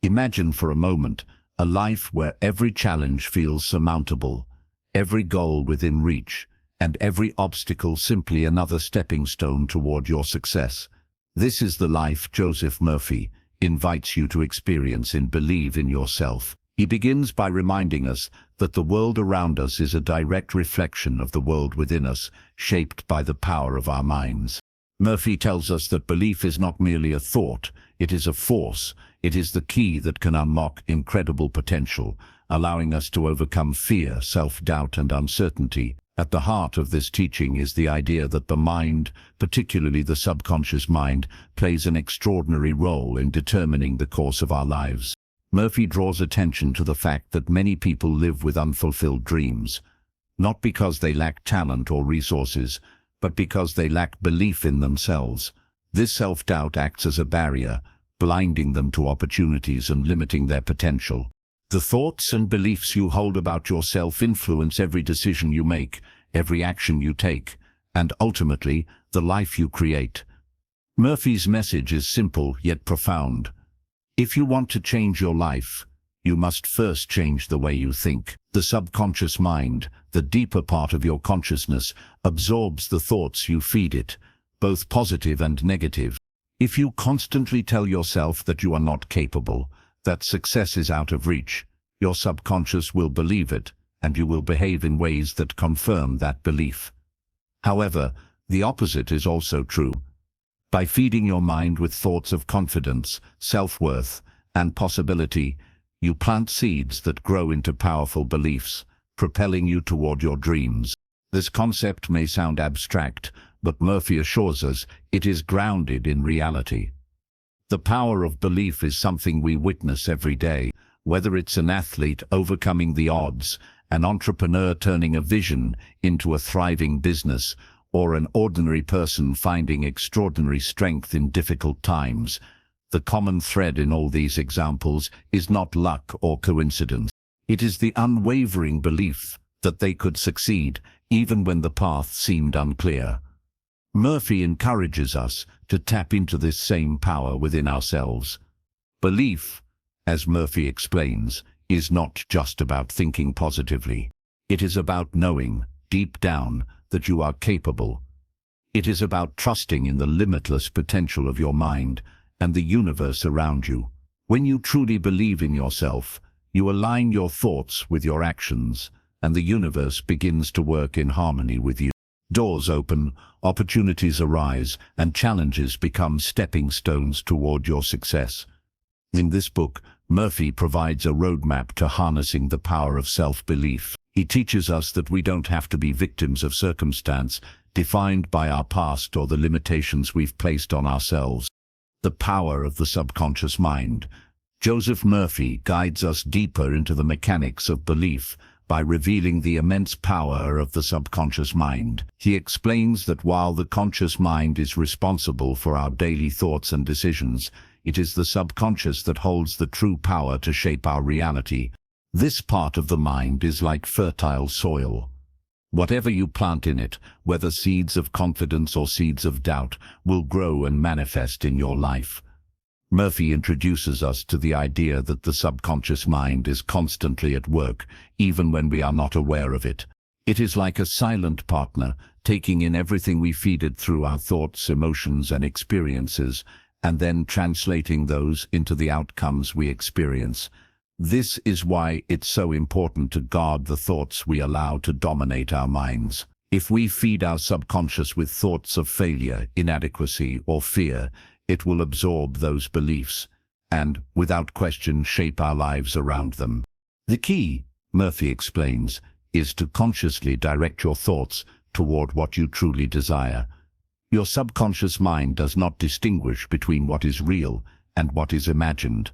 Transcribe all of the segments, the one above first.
Imagine for a moment a life where every challenge feels surmountable, every goal within reach, and every obstacle simply another stepping stone toward your success. This is the life Joseph Murphy invites you to experience in Believe in Yourself. He begins by reminding us that the world around us is a direct reflection of the world within us, shaped by the power of our minds. Murphy tells us that belief is not merely a thought, it is a force. It is the key that can unlock incredible potential, allowing us to overcome fear, self-doubt, and uncertainty. At the heart of this teaching is the idea that the mind, particularly the subconscious mind, plays an extraordinary role in determining the course of our lives. Murphy draws attention to the fact that many people live with unfulfilled dreams, not because they lack talent or resources, but because they lack belief in themselves. This self-doubt acts as a barrier, blinding them to opportunities and limiting their potential. The thoughts and beliefs you hold about yourself influence every decision you make, every action you take, and ultimately, the life you create. Murphy's message is simple yet profound. If you want to change your life, you must first change the way you think. The subconscious mind, the deeper part of your consciousness, absorbs the thoughts you feed it, both positive and negative. If you constantly tell yourself that you are not capable, that success is out of reach, your subconscious will believe it, and you will behave in ways that confirm that belief. However, the opposite is also true. By feeding your mind with thoughts of confidence, self-worth, and possibility, you plant seeds that grow into powerful beliefs, propelling you toward your dreams. This concept may sound abstract, but Murphy assures us it is grounded in reality. The power of belief is something we witness every day, whether it's an athlete overcoming the odds, an entrepreneur turning a vision into a thriving business, or an ordinary person finding extraordinary strength in difficult times. The common thread in all these examples is not luck or coincidence. It is the unwavering belief that they could succeed, even when the path seemed unclear. Murphy encourages us to tap into this same power within ourselves. Belief, as Murphy explains, is not just about thinking positively. It is about knowing, deep down, that you are capable. It is about trusting in the limitless potential of your mind and the universe around you. When you truly believe in yourself, you align your thoughts with your actions, and the universe begins to work in harmony with you. Doors open, opportunities arise, and challenges become stepping stones toward your success. In this book, Murphy provides a roadmap to harnessing the power of self-belief. He teaches us that we don't have to be victims of circumstance defined by our past or the limitations we've placed on ourselves. The power of the subconscious mind. Joseph Murphy guides us deeper into the mechanics of belief by revealing the immense power of the subconscious mind. He explains that while the conscious mind is responsible for our daily thoughts and decisions, it is the subconscious that holds the true power to shape our reality. This part of the mind is like fertile soil. Whatever you plant in it, whether seeds of confidence or seeds of doubt, will grow and manifest in your life. Murphy introduces us to the idea that the subconscious mind is constantly at work, even when we are not aware of it. It is like a silent partner, taking in everything we feed it through our thoughts, emotions, and experiences, and then translating those into the outcomes we experience. This is why it's so important to guard the thoughts we allow to dominate our minds. If we feed our subconscious with thoughts of failure, inadequacy, or fear, it will absorb those beliefs and, without question, shape our lives around them. The key, Murphy explains, is to consciously direct your thoughts toward what you truly desire. Your subconscious mind does not distinguish between what is real and what is imagined.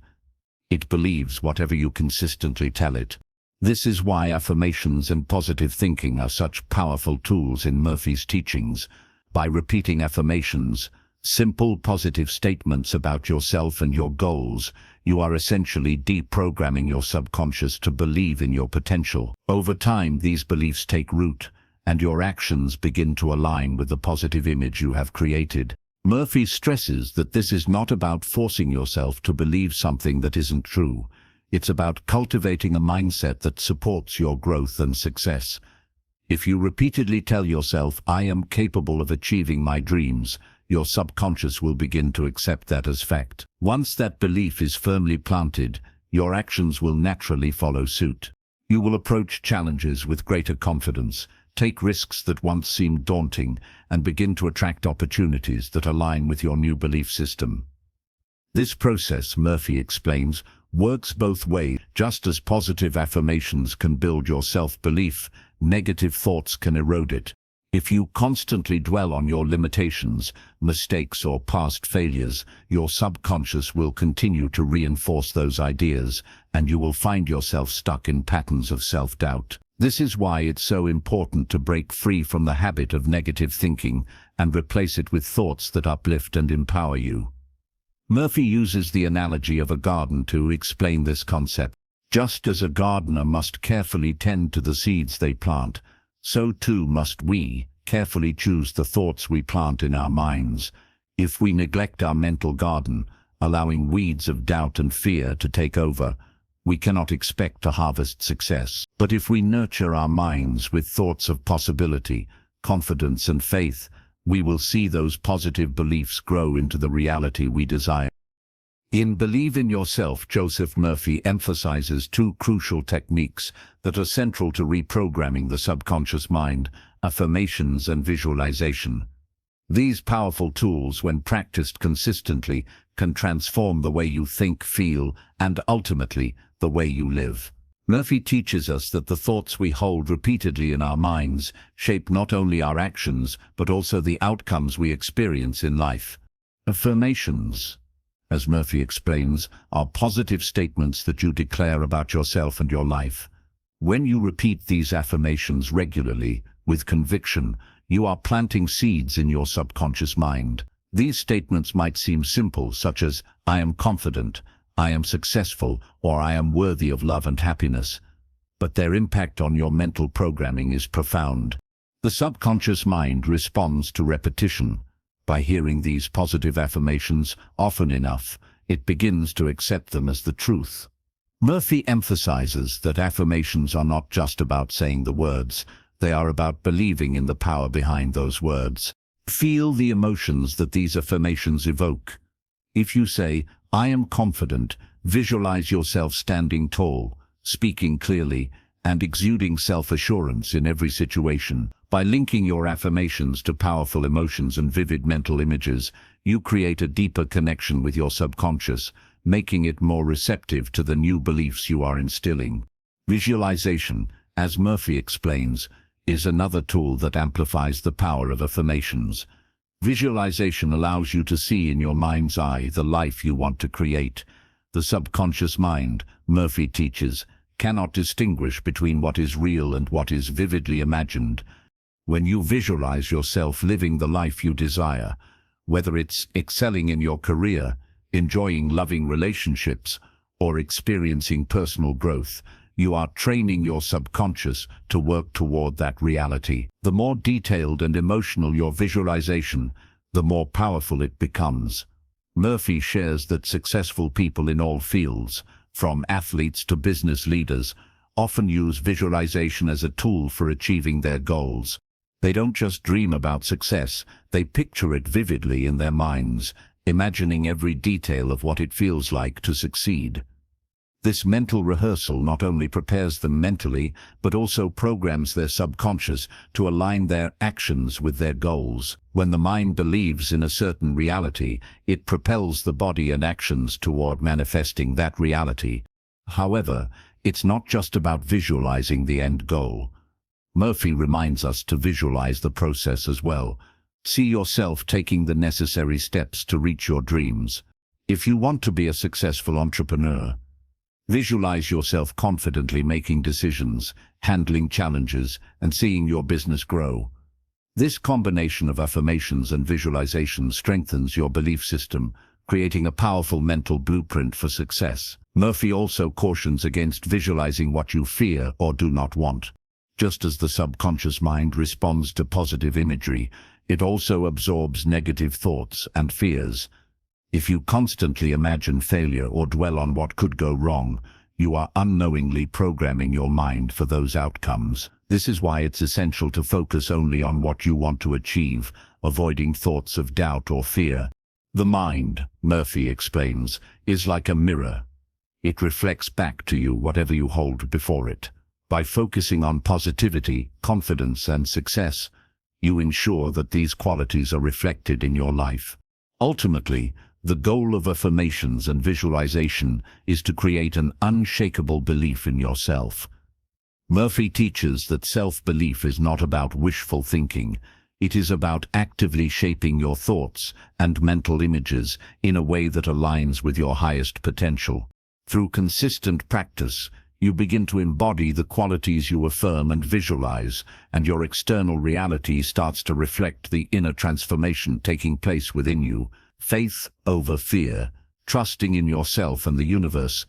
It believes whatever you consistently tell it. This is why affirmations and positive thinking are such powerful tools in Murphy's teachings. By repeating affirmations, simple positive statements about yourself and your goals, you are essentially deprogramming your subconscious to believe in your potential. Over time, these beliefs take root, and your actions begin to align with the positive image you have created. Murphy stresses that this is not about forcing yourself to believe something that isn't true. It's about cultivating a mindset that supports your growth and success. If you repeatedly tell yourself, "I am capable of achieving my dreams," your subconscious will begin to accept that as fact. Once that belief is firmly planted, your actions will naturally follow suit. You will approach challenges with greater confidence, take risks that once seemed daunting, and begin to attract opportunities that align with your new belief system. This process, Murphy explains, works both ways. Just as positive affirmations can build your self-belief, negative thoughts can erode it. If you constantly dwell on your limitations, mistakes, or past failures, your subconscious will continue to reinforce those ideas, and you will find yourself stuck in patterns of self-doubt. This is why it's so important to break free from the habit of negative thinking and replace it with thoughts that uplift and empower you. Murphy uses the analogy of a garden to explain this concept. Just as a gardener must carefully tend to the seeds they plant, so too must we carefully choose the thoughts we plant in our minds. If we neglect our mental garden, allowing weeds of doubt and fear to take over, we cannot expect to harvest success. But if we nurture our minds with thoughts of possibility, confidence, and faith, we will see those positive beliefs grow into the reality we desire. In Believe in Yourself, Joseph Murphy emphasizes two crucial techniques that are central to reprogramming the subconscious mind: affirmations and visualization. These powerful tools, when practiced consistently, can transform the way you think, feel, and ultimately, the way you live. Murphy teaches us that the thoughts we hold repeatedly in our minds shape not only our actions, but also the outcomes we experience in life. Affirmations, as Murphy explains, are positive statements that you declare about yourself and your life. When you repeat these affirmations regularly, with conviction, you are planting seeds in your subconscious mind. These statements might seem simple, such as, "I am confident," "I am successful," or "I am worthy of love and happiness," but their impact on your mental programming is profound. The subconscious mind responds to repetition. By hearing these positive affirmations often enough, it begins to accept them as the truth. Murphy emphasizes that affirmations are not just about saying the words, they are about believing in the power behind those words. Feel the emotions that these affirmations evoke. If you say, "I am confident," visualize yourself standing tall, speaking clearly, and exuding self-assurance in every situation. By linking your affirmations to powerful emotions and vivid mental images, you create a deeper connection with your subconscious, making it more receptive to the new beliefs you are instilling. Visualization, as Murphy explains, is another tool that amplifies the power of affirmations. Visualization allows you to see in your mind's eye the life you want to create. The subconscious mind, Murphy teaches, cannot distinguish between what is real and what is vividly imagined. When you visualize yourself living the life you desire, whether it's excelling in your career, enjoying loving relationships, or experiencing personal growth, you are training your subconscious to work toward that reality. The more detailed and emotional your visualization, the more powerful it becomes. Murphy shares that successful people in all fields, from athletes to business leaders, often use visualization as a tool for achieving their goals. They don't just dream about success, they picture it vividly in their minds, imagining every detail of what it feels like to succeed. This mental rehearsal not only prepares them mentally, but also programs their subconscious to align their actions with their goals. When the mind believes in a certain reality, it propels the body and actions toward manifesting that reality. However, it's not just about visualizing the end goal. Murphy reminds us to visualize the process as well. See yourself taking the necessary steps to reach your dreams. If you want to be a successful entrepreneur, visualize yourself confidently making decisions, handling challenges, and seeing your business grow. This combination of affirmations and visualization strengthens your belief system, creating a powerful mental blueprint for success. Murphy also cautions against visualizing what you fear or do not want. Just as the subconscious mind responds to positive imagery, It also absorbs negative thoughts and fears. If you constantly imagine failure or dwell on what could go wrong, you are unknowingly programming your mind for those outcomes. This is why it's essential to focus only on what you want to achieve, avoiding thoughts of doubt or fear. The mind, Murphy explains, is like a mirror. It reflects back to you whatever you hold before it. By focusing on positivity, confidence, and success, you ensure that these qualities are reflected in your life. Ultimately, the goal of affirmations and visualization is to create an unshakable belief in yourself. Murphy teaches that self-belief is not about wishful thinking. It is about actively shaping your thoughts and mental images in a way that aligns with your highest potential. Through consistent practice, you begin to embody the qualities you affirm and visualize, and your external reality starts to reflect the inner transformation taking place within you. Faith over fear, trusting in yourself and the universe.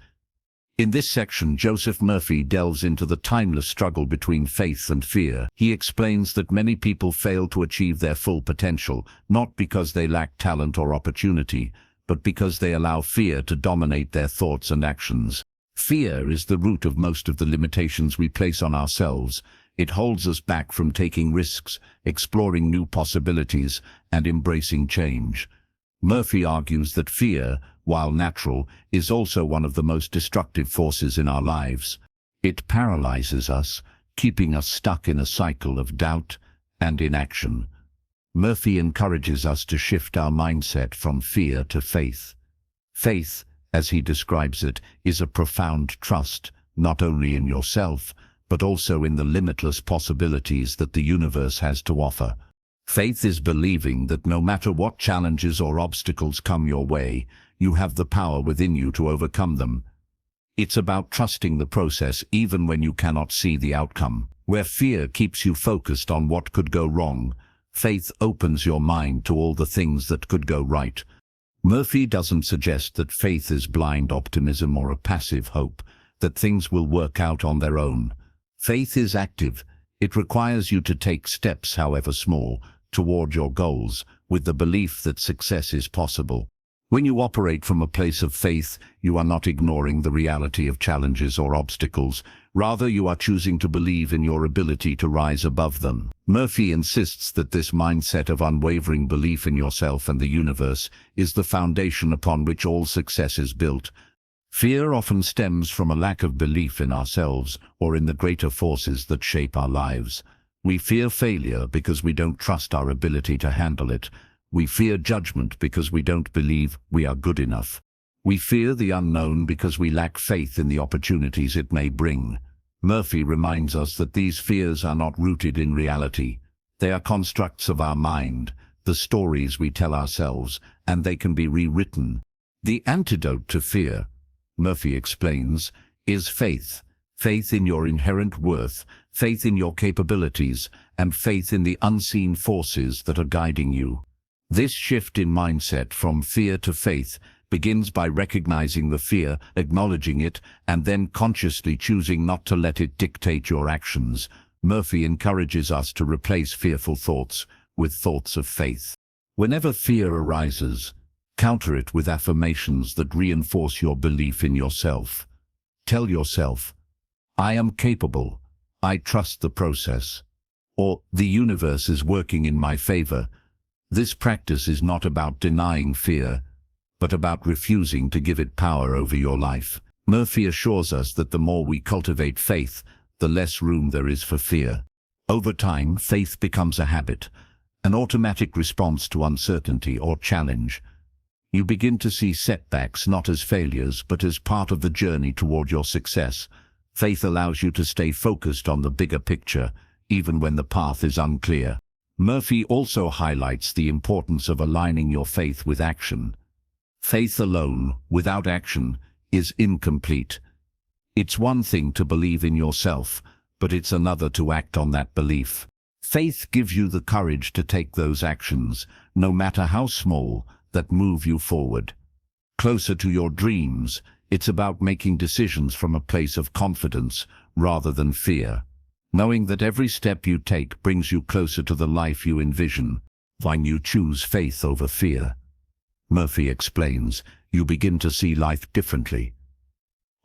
In this section, Joseph Murphy delves into the timeless struggle between faith and fear. He explains that many people fail to achieve their full potential, not because they lack talent or opportunity, but because they allow fear to dominate their thoughts and actions. Fear is the root of most of the limitations we place on ourselves. It holds us back from taking risks, exploring new possibilities, and embracing change. Murphy argues that fear, while natural, is also one of the most destructive forces in our lives. It paralyzes us, keeping us stuck in a cycle of doubt and inaction. Murphy encourages us to shift our mindset from fear to faith. Faith, as he describes it, is a profound trust, not only in yourself, but also in the limitless possibilities that the universe has to offer. Faith is believing that no matter what challenges or obstacles come your way, you have the power within you to overcome them. It's about trusting the process even when you cannot see the outcome. Where fear keeps you focused on what could go wrong, faith opens your mind to all the things that could go right. Murphy doesn't suggest that faith is blind optimism or a passive hope, that things will work out on their own. Faith is active. It requires you to take steps, however small, toward your goals, with the belief that success is possible. When you operate from a place of faith, you are not ignoring the reality of challenges or obstacles. Rather, you are choosing to believe in your ability to rise above them. Murphy insists that this mindset of unwavering belief in yourself and the universe is the foundation upon which all success is built. Fear often stems from a lack of belief in ourselves or in the greater forces that shape our lives. We fear failure because we don't trust our ability to handle it. We fear judgment because we don't believe we are good enough. We fear the unknown because we lack faith in the opportunities it may bring. Murphy reminds us that these fears are not rooted in reality. They are constructs of our mind, the stories we tell ourselves, and they can be rewritten. The antidote to fear, Murphy explains, is faith. Faith in your inherent worth, faith in your capabilities, and faith in the unseen forces that are guiding you. This shift in mindset from fear to faith begins by recognizing the fear, acknowledging it, and then consciously choosing not to let it dictate your actions. Murphy encourages us to replace fearful thoughts with thoughts of faith. Whenever fear arises, counter it with affirmations that reinforce your belief in yourself. Tell yourself, "I am capable. I trust the process." Or, "The universe is working in my favor." This practice is not about denying fear, but about refusing to give it power over your life. Murphy assures us that the more we cultivate faith, the less room there is for fear. Over time, faith becomes a habit, an automatic response to uncertainty or challenge. You begin to see setbacks not as failures, but as part of the journey toward your success. Faith allows you to stay focused on the bigger picture, even when the path is unclear. Murphy also highlights the importance of aligning your faith with action. Faith alone, without action, is incomplete. It's one thing to believe in yourself, but it's another to act on that belief. Faith gives you the courage to take those actions, no matter how small, that move you forward. Closer to your dreams, it's about making decisions from a place of confidence rather than fear, knowing that every step you take brings you closer to the life you envision. When you choose faith over fear, Murphy explains, you begin to see life differently.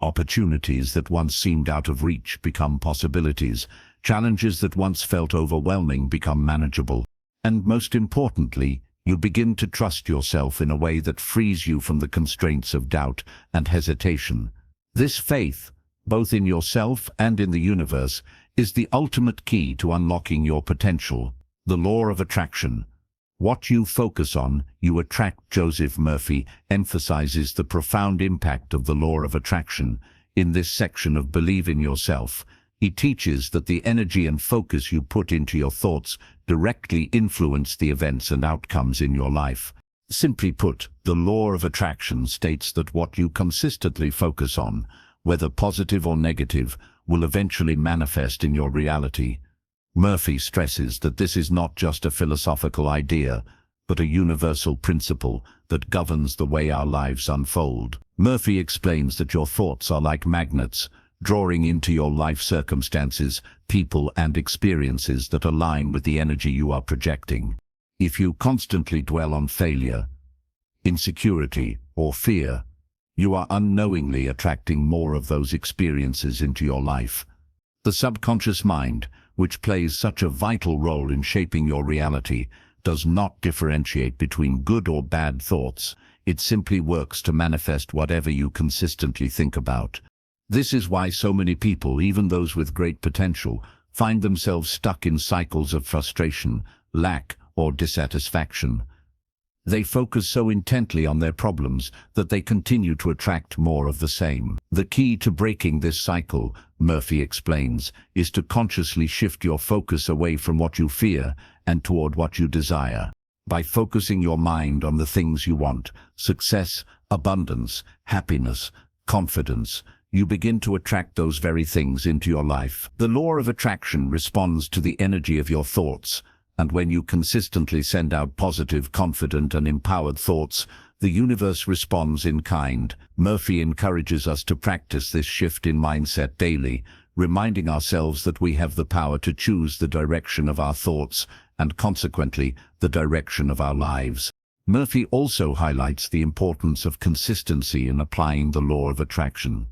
Opportunities that once seemed out of reach become possibilities. Challenges that once felt overwhelming become manageable. And most importantly, you begin to trust yourself in a way that frees you from the constraints of doubt and hesitation. This faith, both in yourself and in the universe, is the ultimate key to unlocking your potential. The law of attraction. What you focus on, you attract. Joseph Murphy emphasizes the profound impact of the law of attraction. In this section of Believe in Yourself, he teaches that the energy and focus you put into your thoughts directly influence the events and outcomes in your life. Simply put, the law of attraction states that what you consistently focus on, whether positive or negative, will eventually manifest in your reality. Murphy stresses that this is not just a philosophical idea, but a universal principle that governs the way our lives unfold. Murphy explains that your thoughts are like magnets, drawing into your life circumstances, people and experiences that align with the energy you are projecting. If you constantly dwell on failure, insecurity, or fear, you are unknowingly attracting more of those experiences into your life. The subconscious mind, which plays such a vital role in shaping your reality, does not differentiate between good or bad thoughts. It simply works to manifest whatever you consistently think about. This is why so many people, even those with great potential, find themselves stuck in cycles of frustration, lack, or dissatisfaction. They focus so intently on their problems that they continue to attract more of the same. The key to breaking this cycle, Murphy explains, is to consciously shift your focus away from what you fear and toward what you desire. By focusing your mind on the things you want, success, abundance, happiness, confidence, you begin to attract those very things into your life. The law of attraction responds to the energy of your thoughts, and when you consistently send out positive, confident, and empowered thoughts, the universe responds in kind. Murphy encourages us to practice this shift in mindset daily, reminding ourselves that we have the power to choose the direction of our thoughts and, consequently, the direction of our lives. Murphy also highlights the importance of consistency in applying the law of attraction.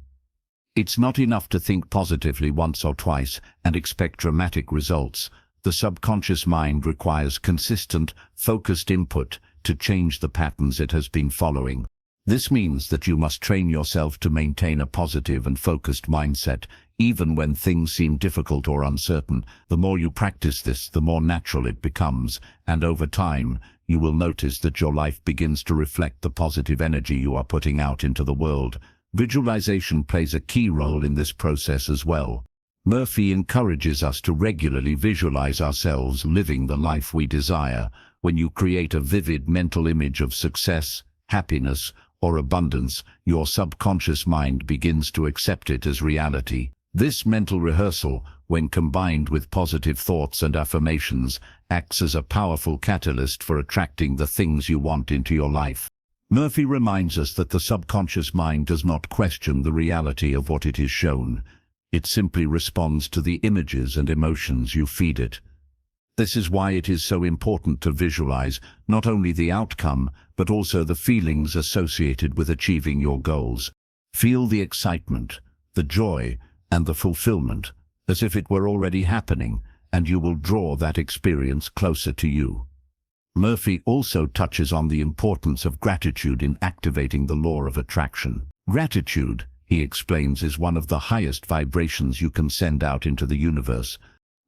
It's not enough to think positively once or twice and expect dramatic results. The subconscious mind requires consistent, focused input to change the patterns it has been following. This means that you must train yourself to maintain a positive and focused mindset, even when things seem difficult or uncertain. The more you practice this, the more natural it becomes, and over time, you will notice that your life begins to reflect the positive energy you are putting out into the world. Visualization plays a key role in this process as well. Murphy encourages us to regularly visualize ourselves living the life we desire. When you create a vivid mental image of success, happiness, or abundance, your subconscious mind begins to accept it as reality. This mental rehearsal, when combined with positive thoughts and affirmations, acts as a powerful catalyst for attracting the things you want into your life. Murphy reminds us that the subconscious mind does not question the reality of what it is shown. It simply responds to the images and emotions you feed it. This is why it is so important to visualize not only the outcome, but also the feelings associated with achieving your goals. Feel the excitement, the joy, and the fulfillment, as if it were already happening, and you will draw that experience closer to you. Murphy also touches on the importance of gratitude in activating the law of attraction. Gratitude, he explains, is one of the highest vibrations you can send out into the universe.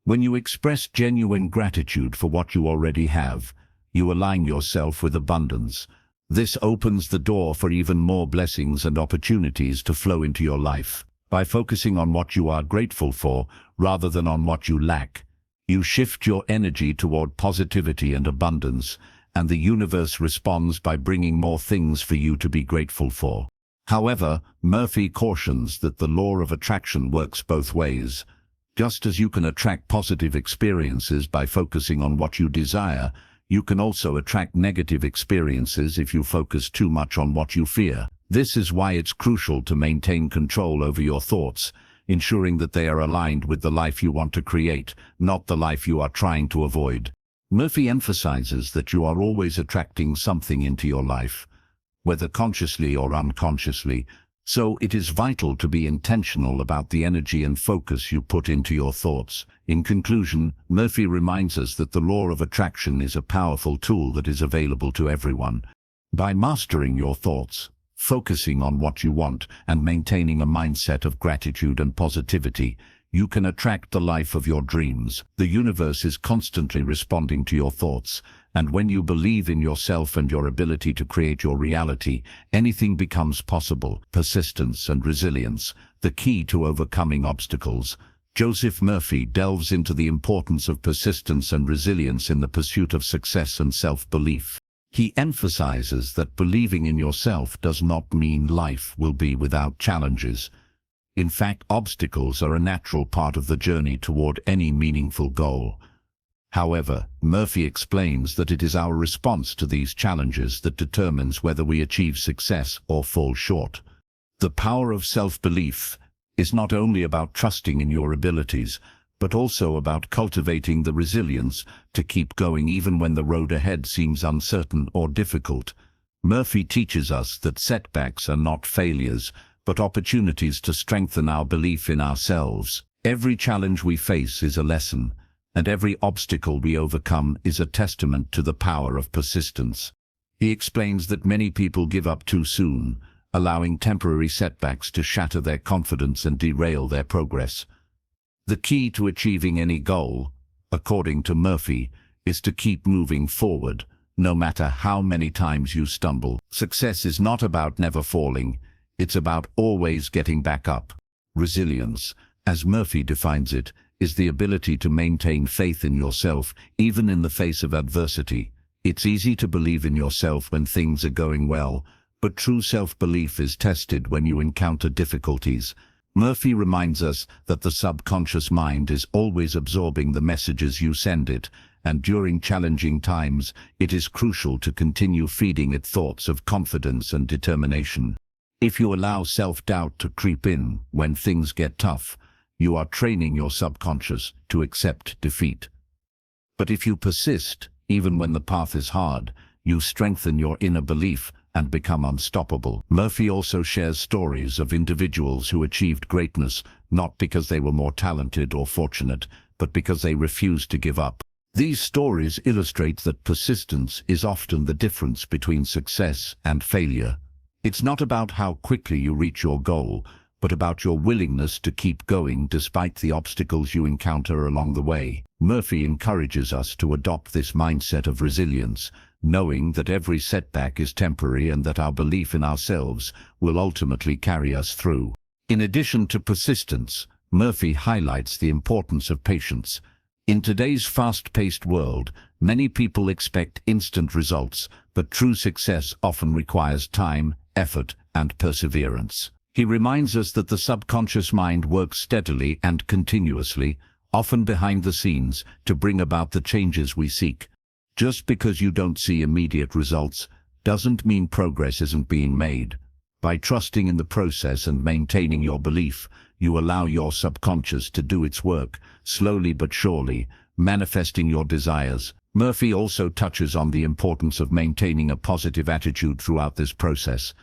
When you express genuine gratitude for what you already have, you align yourself with abundance. This opens the door for even more blessings and opportunities to flow into your life. By focusing on what you are grateful for, rather than on what you lack, you shift your energy toward positivity and abundance, and the universe responds by bringing more things for you to be grateful for. However, Murphy cautions that the law of attraction works both ways. Just as you can attract positive experiences by focusing on what you desire, you can also attract negative experiences if you focus too much on what you fear. This is why it's crucial to maintain control over your thoughts, ensuring that they are aligned with the life you want to create, not the life you are trying to avoid. Murphy emphasizes that you are always attracting something into your life, whether consciously or unconsciously, so it is vital to be intentional about the energy and focus you put into your thoughts. In conclusion, Murphy reminds us that the law of attraction is a powerful tool that is available to everyone. By mastering your thoughts, focusing on what you want, and maintaining a mindset of gratitude and positivity, you can attract the life of your dreams. The universe is constantly responding to your thoughts, and when you believe in yourself and your ability to create your reality, anything becomes possible. Persistence and resilience, the key to overcoming obstacles. Joseph Murphy delves into the importance of persistence and resilience in the pursuit of success and self-belief. He emphasizes that believing in yourself does not mean life will be without challenges. In fact, obstacles are a natural part of the journey toward any meaningful goal. However, Murphy explains that it is our response to these challenges that determines whether we achieve success or fall short. The power of self-belief is not only about trusting in your abilities, but also about cultivating the resilience to keep going even when the road ahead seems uncertain or difficult. Murphy teaches us that setbacks are not failures, but opportunities to strengthen our belief in ourselves. Every challenge we face is a lesson, and every obstacle we overcome is a testament to the power of persistence. He explains that many people give up too soon, allowing temporary setbacks to shatter their confidence and derail their progress. The key to achieving any goal, according to Murphy, is to keep moving forward, no matter how many times you stumble. Success is not about never falling. It's about always getting back up. Resilience, as Murphy defines it, is the ability to maintain faith in yourself even in the face of adversity. It's easy to believe in yourself when things are going well, but true self-belief is tested when you encounter difficulties. Murphy reminds us that the subconscious mind is always absorbing the messages you send it, and during challenging times, it is crucial to continue feeding it thoughts of confidence and determination. If you allow self-doubt to creep in when things get tough, you are training your subconscious to accept defeat. But if you persist, even when the path is hard, you strengthen your inner belief and become unstoppable. Murphy also shares stories of individuals who achieved greatness not because they were more talented or fortunate, but because they refused to give up. These stories illustrate that persistence is often the difference between success and failure. It's not about how quickly you reach your goal, but about your willingness to keep going despite the obstacles you encounter along the way. Murphy encourages us to adopt this mindset of resilience, knowing that every setback is temporary and that our belief in ourselves will ultimately carry us through. In addition to persistence, Murphy highlights the importance of patience. In today's fast-paced world, many people expect instant results, but true success often requires time, effort, and perseverance. He reminds us that the subconscious mind works steadily and continuously, often behind the scenes, to bring about the changes we seek. Just because you don't see immediate results doesn't mean progress isn't being made. By trusting in the process and maintaining your belief, you allow your subconscious to do its work, slowly but surely, manifesting your desires. Murphy also touches on the importance of maintaining a positive attitude throughout this process.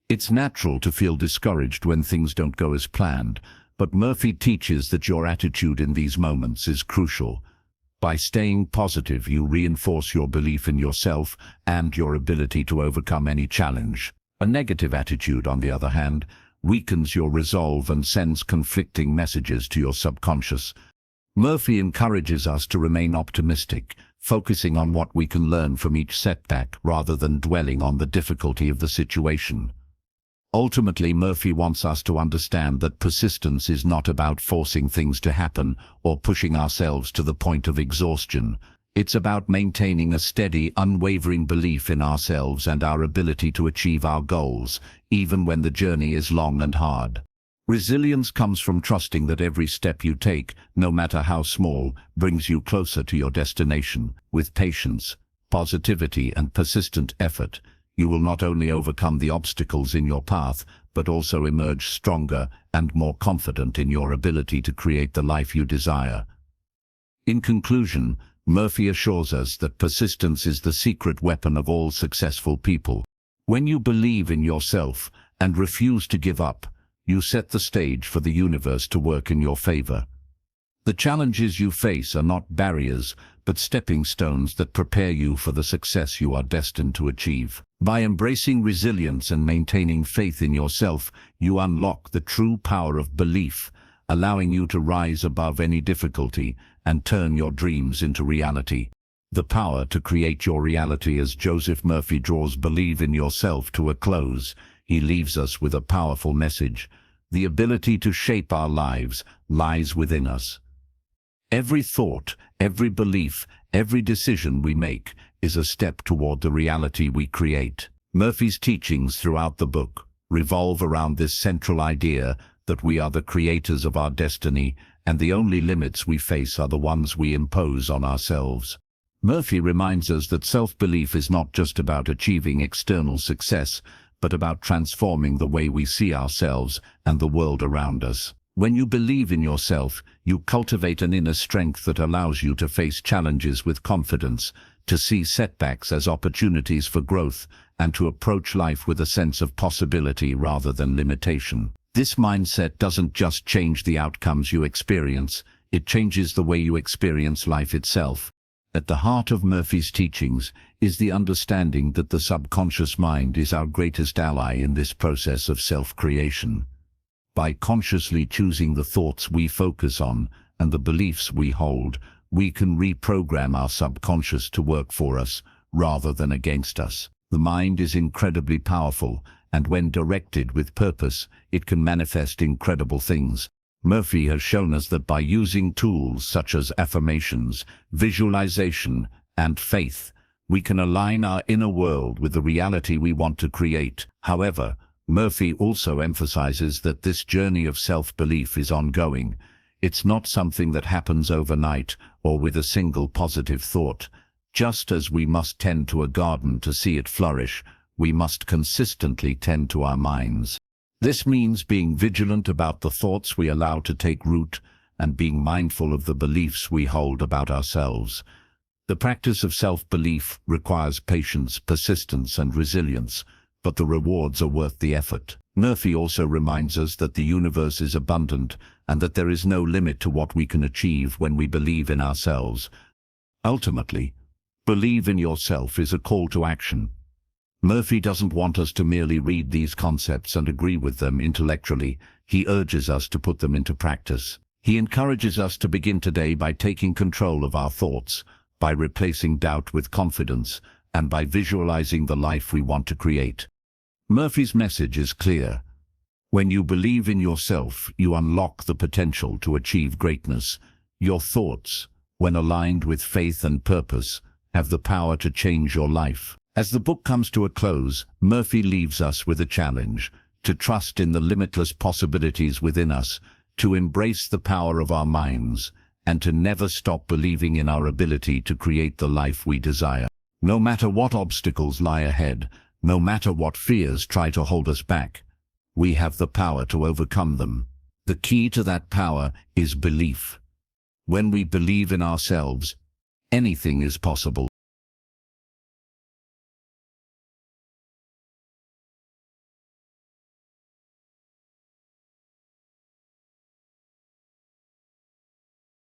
It's natural to feel discouraged when things don't go as planned, but Murphy teaches that your attitude in these moments is crucial. By staying positive, you reinforce your belief in yourself and your ability to overcome any challenge. A negative attitude, on the other hand, weakens your resolve and sends conflicting messages to your subconscious. Murphy encourages us to remain optimistic, focusing on what we can learn from each setback rather than dwelling on the difficulty of the situation. Ultimately, Murphy wants us to understand that persistence is not about forcing things to happen or pushing ourselves to the point of exhaustion. It's about maintaining a steady, unwavering belief in ourselves and our ability to achieve our goals, even when the journey is long and hard. Resilience comes from trusting that every step you take, no matter how small, brings you closer to your destination. With patience, positivity, and persistent effort, you will not only overcome the obstacles in your path, but also emerge stronger and more confident in your ability to create the life you desire. In conclusion, Murphy assures us that persistence is the secret weapon of all successful people. When you believe in yourself and refuse to give up, you set the stage for the universe to work in your favor. The challenges you face are not barriers, but stepping stones that prepare you for the success you are destined to achieve. By embracing resilience and maintaining faith in yourself, you unlock the true power of belief, allowing you to rise above any difficulty and turn your dreams into reality. The power to create your reality. As Joseph Murphy draws Believe in Yourself to a close, he leaves us with a powerful message. The ability to shape our lives lies within us. Every thought, every belief, every decision we make is a step toward the reality we create. Murphy's teachings throughout the book revolve around this central idea that we are the creators of our destiny, and the only limits we face are the ones we impose on ourselves. Murphy reminds us that self-belief is not just about achieving external success, but about transforming the way we see ourselves and the world around us. When you believe in yourself, you cultivate an inner strength that allows you to face challenges with confidence, to see setbacks as opportunities for growth, and to approach life with a sense of possibility rather than limitation. This mindset doesn't just change the outcomes you experience, it changes the way you experience life itself. At the heart of Murphy's teachings is the understanding that the subconscious mind is our greatest ally in this process of self-creation. By consciously choosing the thoughts we focus on and the beliefs we hold, we can reprogram our subconscious to work for us rather than against us. The mind is incredibly powerful, and when directed with purpose, it can manifest incredible things. Murphy has shown us that by using tools such as affirmations, visualization, and faith, we can align our inner world with the reality we want to create. However, Murphy also emphasizes that this journey of self-belief is ongoing. It's not something that happens overnight or with a single positive thought. Just as we must tend to a garden to see it flourish, we must consistently tend to our minds. This means being vigilant about the thoughts we allow to take root and being mindful of the beliefs we hold about ourselves. The practice of self-belief requires patience, persistence, and resilience, but the rewards are worth the effort. Murphy also reminds us that the universe is abundant and that there is no limit to what we can achieve when we believe in ourselves. Ultimately, believe in yourself is a call to action. Murphy doesn't want us to merely read these concepts and agree with them intellectually. He urges us to put them into practice. He encourages us to begin today by taking control of our thoughts, by replacing doubt with confidence, and by visualizing the life we want to create. Murphy's message is clear. When you believe in yourself, you unlock the potential to achieve greatness. Your thoughts, when aligned with faith and purpose, have the power to change your life. As the book comes to a close, Murphy leaves us with a challenge: to trust in the limitless possibilities within us, to embrace the power of our minds, and to never stop believing in our ability to create the life we desire. No matter what obstacles lie ahead, no matter what fears try to hold us back, we have the power to overcome them. The key to that power is belief. When we believe in ourselves, anything is possible.